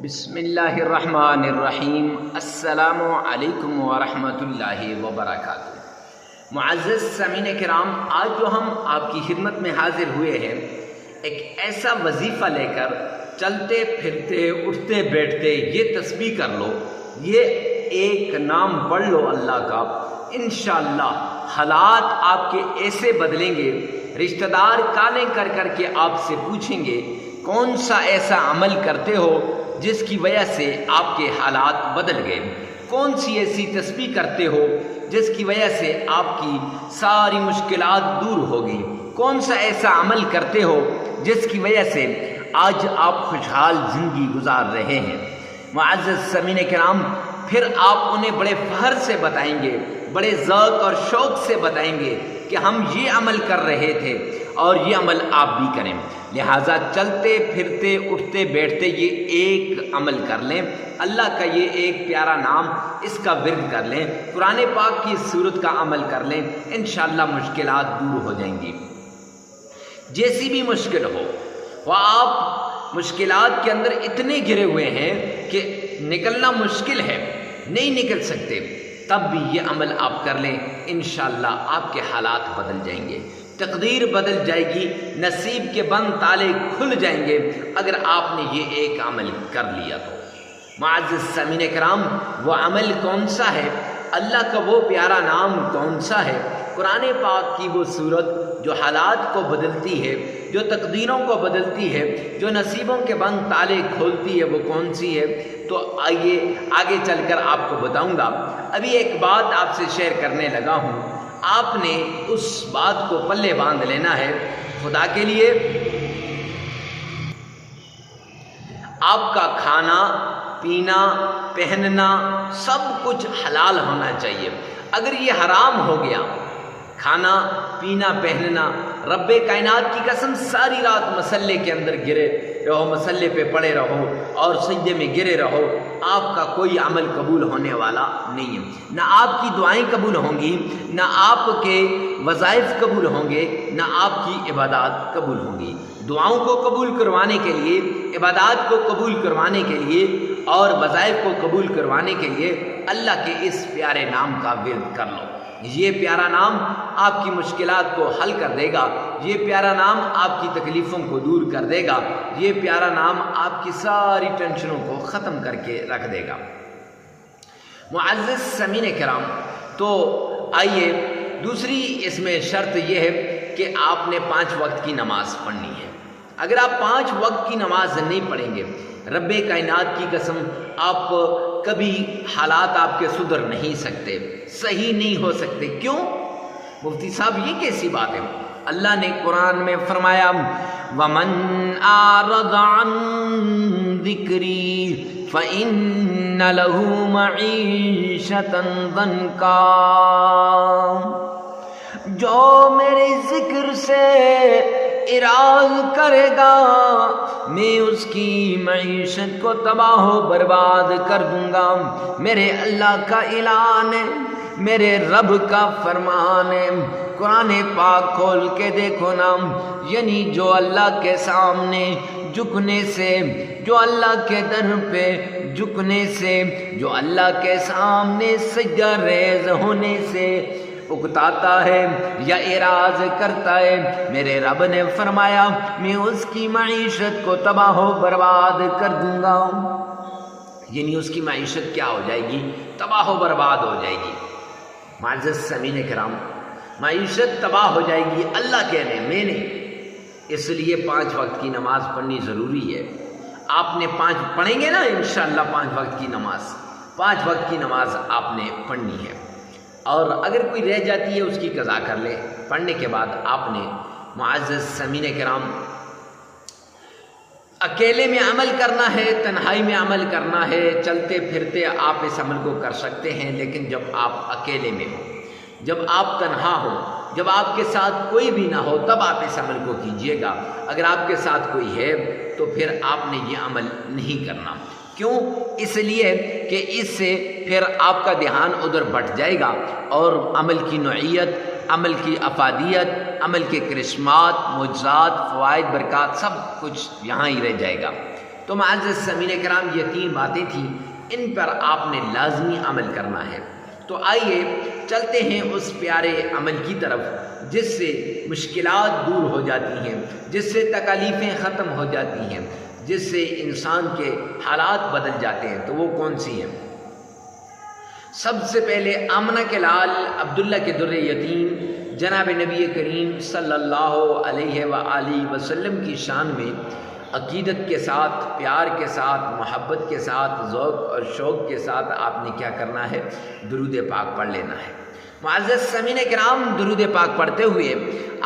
بسم اللہ الرحمن الرحیم۔ السلام علیکم ورحمۃ اللہ وبرکاتہ۔ معزز سامعین کرام، آج جو ہم آپ کی خدمت میں حاضر ہوئے ہیں، ایک ایسا وظیفہ لے کر چلتے پھرتے اٹھتے بیٹھتے یہ تسبیح کر لو، یہ ایک نام پڑھ لو اللہ کا، انشاءاللہ حالات آپ کے ایسے بدلیں گے، رشتہ دار کالیں کر کر کے آپ سے پوچھیں گے کون سا ایسا عمل کرتے ہو جس کی وجہ سے آپ کے حالات بدل گئے، کون سی ایسی تسبیح کرتے ہو جس کی وجہ سے آپ کی ساری مشکلات دور ہو گئی، کون سا ایسا عمل کرتے ہو جس کی وجہ سے آج آپ خوشحال زندگی گزار رہے ہیں۔ معزز سامعین کرام، پھر آپ انہیں بڑے فخر سے بتائیں گے، بڑے ذوق اور شوق سے بتائیں گے کہ ہم یہ عمل کر رہے تھے اور یہ عمل آپ بھی کریں۔ لہٰذا چلتے پھرتے اٹھتے بیٹھتے یہ ایک عمل کر لیں، اللہ کا یہ ایک پیارا نام، اس کا ورد کر لیں، قرآن پاک کی سورت کا عمل کر لیں، انشاءاللہ مشکلات دور ہو جائیں گی۔ جیسی بھی مشکل ہو، وہ آپ مشکلات کے اندر اتنے گرے ہوئے ہیں کہ نکلنا مشکل ہے، نہیں نکل سکتے، تب بھی یہ عمل آپ کر لیں، انشاءاللہ آپ کے حالات بدل جائیں گے، تقدیر بدل جائے گی، نصیب کے بند تالے کھل جائیں گے اگر آپ نے یہ ایک عمل کر لیا تو۔ معزز سامعین کرام، وہ عمل کون سا ہے؟ اللہ کا وہ پیارا نام کون سا ہے؟ قرآن پاک کی وہ سورت جو حالات کو بدلتی ہے، جو تقدیروں کو بدلتی ہے، جو نصیبوں کے بند تالے کھولتی ہے، وہ کون سی ہے؟ تو آئیے آگے چل کر آپ کو بتاؤں گا۔ ابھی ایک بات آپ سے شیئر کرنے لگا ہوں، آپ نے اس بات کو پلے باندھ لینا ہے۔ خدا کے لیے آپ کا کھانا پینا پہننا سب کچھ حلال ہونا چاہیے۔ اگر یہ حرام ہو گیا، کھانا پینا پہننا، رب کائنات کی قسم ساری رات مسلے کے اندر گرے رہو، مسلے پہ پڑے رہو اور سجدے میں گرے رہو، آپ کا کوئی عمل قبول ہونے والا نہیں ہے۔ نہ آپ کی دعائیں قبول ہوں گی، نہ آپ کے وظائف قبول ہوں گے، نہ آپ کی عبادات قبول ہوں گی۔ دعاؤں کو قبول کروانے کے لیے، عبادات کو قبول کروانے کے لیے اور وظائف کو قبول کروانے کے لیے اللہ کے اس پیارے نام کا ورد کر لو۔ یہ پیارا نام آپ کی مشکلات کو حل کر دے گا، یہ پیارا نام آپ کی تکلیفوں کو دور کر دے گا، یہ پیارا نام آپ کی ساری ٹینشنوں کو ختم کر کے رکھ دے گا۔ معزز سامعین کرام، تو آئیے دوسری اس میں شرط یہ ہے کہ آپ نے 5 وقت کی نماز پڑھنی ہے۔ اگر آپ 5 وقت کی نماز نہیں پڑھیں گے، رب کائنات کی قسم آپ کبھی حالات آپ کے سدھر نہیں سکتے، صحیح نہیں ہو سکتے۔ کیوں؟ مفتی صاحب یہ کیسی بات ہے؟ اللہ نے قرآن میں فرمایا وَمَنْ أَعْرَضَ عَنْ ذِكْرِي فَإِنَّ لَهُ مَعِيشَةً ضَنْكًا، جو میرے ذکر سے اعراض کرے گا میں اس کی معیشت کو تباہ و برباد کر دوں گا۔ میرے اللہ کا اعلان ہے، میرے رب کا فرمان ہے، قرآن پاک کھول کے دیکھو نا، یعنی جو اللہ کے سامنے جھکنے سے، جو اللہ کے در پہ جھکنے سے، جو اللہ کے سامنے سجدہ ریز ہونے سے اکتاتا ہے یا اعراض کرتا ہے، میرے رب نے فرمایا میں اس کی معیشت کو تباہ و برباد کر دوں گا۔ یعنی اس کی معیشت کیا ہو جائے گی؟ تباہ و برباد ہو جائے گی۔ معزز سامعین کرام، معیشت تباہ ہو جائے گی، اللہ کہہ رہے ہیں، میں نے۔ اس لیے 5 وقت کی نماز پڑھنی ضروری ہے۔ آپ نے 5 پڑھیں گے نا انشاءاللہ، 5 وقت کی نماز، 5 وقت کی نماز آپ نے پڑھنی ہے، اور اگر کوئی رہ جاتی ہے اس کی قضا کر لے۔ پڑھنے کے بعد آپ نے معزز سامعین کرام اکیلے میں عمل کرنا ہے، تنہائی میں عمل کرنا ہے، چلتے پھرتے آپ اس عمل کو کر سکتے ہیں، لیکن جب آپ اکیلے میں ہو، جب آپ تنہا ہو، جب آپ کے ساتھ کوئی بھی نہ ہو، تب آپ اس عمل کو کیجئے گا۔ اگر آپ کے ساتھ کوئی ہے تو پھر آپ نے یہ عمل نہیں کرنا۔ کیوں؟ اس لیے کہ اس سے پھر آپ کا دھیان ادھر بٹ جائے گا اور عمل کی نوعیت، عمل کی افادیت، عمل کے کرشمات، معجزات، فوائد، برکات سب کچھ یہاں ہی رہ جائے گا۔ تو معزز سامعین کرام یہ 3 باتیں تھیں، ان پر آپ نے لازمی عمل کرنا ہے۔ تو آئیے چلتے ہیں اس پیارے عمل کی طرف جس سے مشکلات دور ہو جاتی ہیں، جس سے تکالیفیں ختم ہو جاتی ہیں، جس سے انسان کے حالات بدل جاتے ہیں۔ تو وہ کون سی ہیں؟ سب سے پہلے آمنہ کے لال عبداللہ کے در یتیم جناب نبی کریم صلی اللہ علیہ وآلہ وسلم کی شان میں عقیدت کے ساتھ، پیار کے ساتھ، محبت کے ساتھ، ذوق اور شوق کے ساتھ آپ نے کیا کرنا ہے؟ درود پاک پڑھ لینا ہے۔ معزز سامعین کرام، درود پاک پڑھتے ہوئے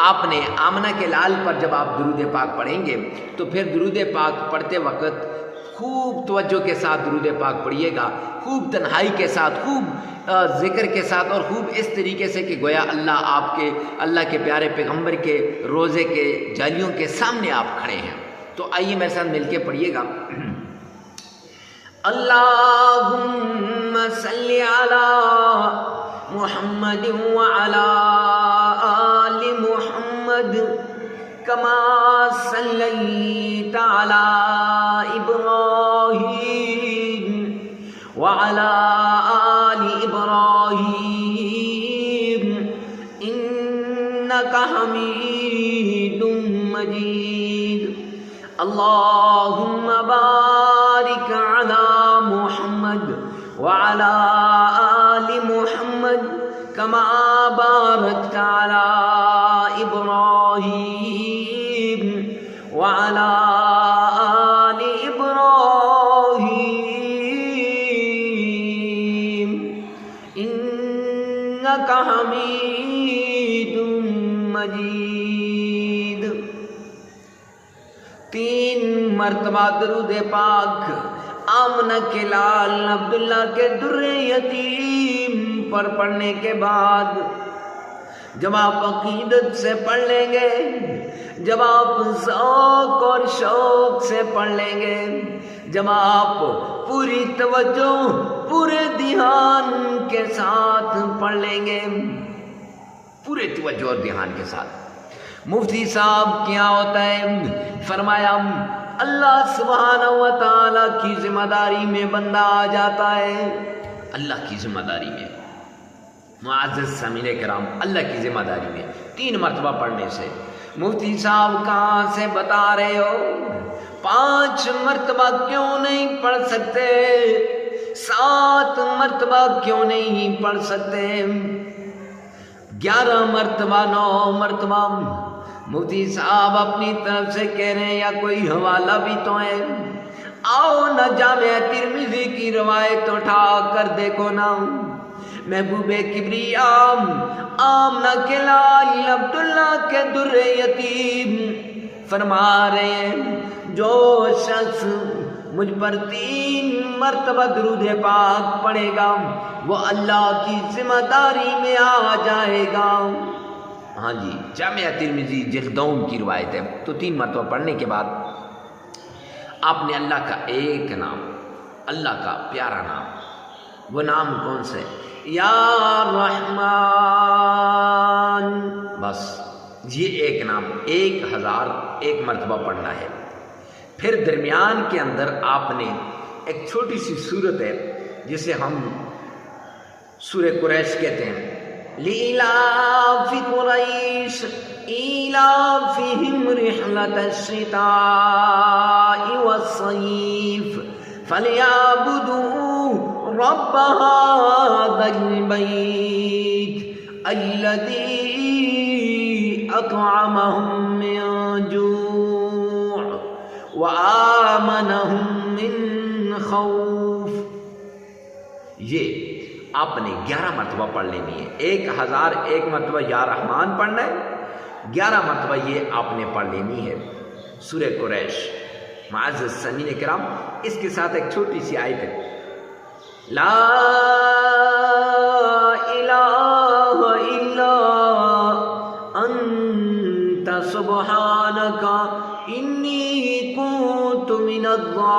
آپ نے آمنہ کے لال پر جب آپ درود پاک پڑھیں گے تو پھر درود پاک پڑھتے وقت خوب توجہ کے ساتھ درود پاک پڑھیے گا، خوب تنہائی کے ساتھ، خوب ذکر کے ساتھ، اور خوب اس طریقے سے کہ گویا اللہ کے پیارے پیغمبر کے روزے کے جالیوں کے سامنے آپ کھڑے ہیں۔ تو آئیے میرے ساتھ مل کے پڑھیے گا، اللہم صلی علی محمد وعلی آل محمد کما صلیت علی ابراہیم وعلی آل ابراہیم انکا حمید مجید۔ اللہم بارک علی محمد وعلی آل محمد کما بارکت علی ابراہیم وعلی آل ابراہیم انکا حمید مجید۔ 3 مرتبہ درود پاک آمنہ کے لال عبداللہ کے در یتیم پر پڑھنے کے بعد جب آپ عقیدت سے پڑھ لیں گے، جب آپ ذوق اور شوق سے پڑھ لیں گے، جب آپ پوری توجہ، پورے دھیان کے ساتھ پڑھ لیں گے، پورے توجہ اور دھیان کے ساتھ۔ مفتی صاحب کیا ہوتا ہے؟ فرمایا اللہ سبحانہ و تعالیٰ کی ذمہ داری میں بندہ آ جاتا ہے، اللہ کی ذمہ داری میں۔ معزز سامعین کرام، اللہ کی ذمہ داری میں 3 مرتبہ پڑھنے سے۔ مفتی صاحب کہاں سے بتا رہے ہو؟ 5 مرتبہ کیوں نہیں پڑھ سکتے؟ 7 مرتبہ کیوں نہیں پڑھ سکتے؟ 11 مرتبہ، 9 مرتبہ؟ مفتی صاحب اپنی طرف سے کہہ رہے ہیں یا کوئی حوالہ بھی تو ہے؟ آؤ نہ جامع ترمذی کی روایت اٹھا کر دیکھو نا۔ محبوب کبریا آمنہ کے لال عبداللہ کے در یتیم فرما رہے ہیں جو شخص مجھ پر 3 مرتبہ درود پاک پڑھے گا وہ اللہ کی ذمہ داری میں آ جائے گا۔ ہاں جی، جامع ترمذی جلد 2 کی روایت ہے۔ تو 3 مرتبہ پڑھنے کے بعد آپ نے اللہ کا ایک نام، اللہ کا پیارا نام، وہ نام کون سے؟ یا رحمان، بس یہ ایک نام 1001 مرتبہ پڑھنا ہے۔ پھر درمیان کے اندر آپ نے ایک چھوٹی سی سورت ہے جسے ہم سورہ قریش کہتے ہیں، لِإِلَافِ قُرَيْشٍ إِيلَافِهِمْ رِحْلَةَ الشِّتَاءِ وَالصَّيْفِ فَلْيَعْبُدُوا رَبَّ هَذَا الْبَيْتِ الَّذِي أَطْعَمَهُم مِّن جُوعٍ وَآمَنَهُم مِّن خوف۔ یہ آپ نے 11 مرتبہ پڑھ لینی ہے۔ 1001 مرتبہ یا رحمان پڑھنا ہے، 11 مرتبہ یہ آپ نے پڑھ لینی ہے سورہ قریش۔ معزز سامعین کرام، اس کے ساتھ ایک چھوٹی سی آیت ہے، لا الہ الا انت سبحانک انی کنت من الظالمین۔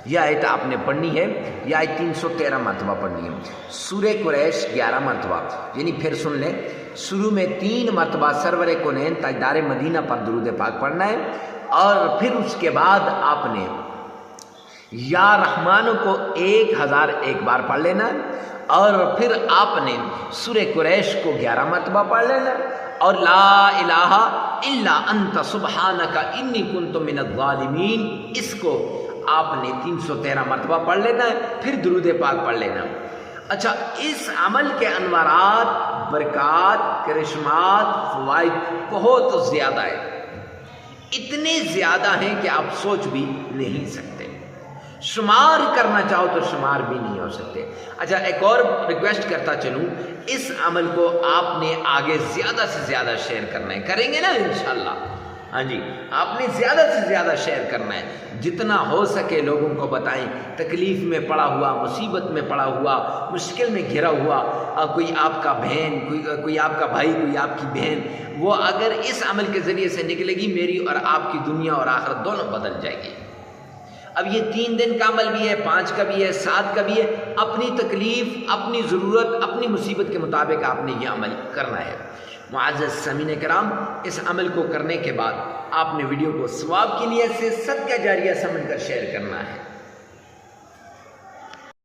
یہ آیت آپ نے پڑھنی ہے، یہ آیت 313 مرتبہ پڑھنی ہے۔ سورہ قریش 11 مرتبہ، یعنی پھر سن لیں، شروع میں 3 مرتبہ سرور کونین تاجدار مدینہ پر درود پاک پڑھنا ہے، اور پھر اس کے بعد آپ نے یا رحمانوں کو 1001 بار پڑھ لینا، اور پھر آپ نے سورہ قریش کو 11 مرتبہ پڑھ لینا، اور لا الہ الا انت سبحانک انی کنت من الظالمین اس کو آپ نے 313 مرتبہ پڑھ لینا ہے، پھر درود پاک پڑھ لینا۔ اچھا، اس عمل کے انوارات، برکات، کرشمات، فوائد بہت زیادہ ہیں، اتنے زیادہ ہیں کہ آپ سوچ بھی نہیں سکتے، شمار کرنا چاہو تو شمار بھی نہیں ہو سکتے۔ اچھا، ایک اور ریکویسٹ کرتا چلوں، اس عمل کو آپ نے آگے زیادہ سے زیادہ شیئر کرنا ہے، کریں گے نا انشاءاللہ؟ ہاں جی، آپ نے زیادہ سے زیادہ شیئر کرنا ہے، جتنا ہو سکے لوگوں کو بتائیں، تکلیف میں پڑا ہوا، مصیبت میں پڑا ہوا، مشکل میں گھرا ہوا کوئی آپ کا بہن، کوئی آپ کا بھائی، کوئی آپ کی بہن، وہ اگر اس عمل کے ذریعے سے نکلے گی، میری اور آپ کی دنیا اور آخرت دونوں بدل جائے گی۔ اب یہ 3 دن کا عمل بھی ہے، 5 کا بھی ہے، 7 کا بھی ہے، اپنی تکلیف، اپنی ضرورت، اپنی مصیبت کے مطابق آپ نے یہ عمل کرنا ہے۔ معزز سامعین کرام، اس عمل کو کرنے کے بعد آپ نے ویڈیو کو ثواب کی نیت سے صدقہ جاریہ سمجھ کر شیئر کرنا ہے۔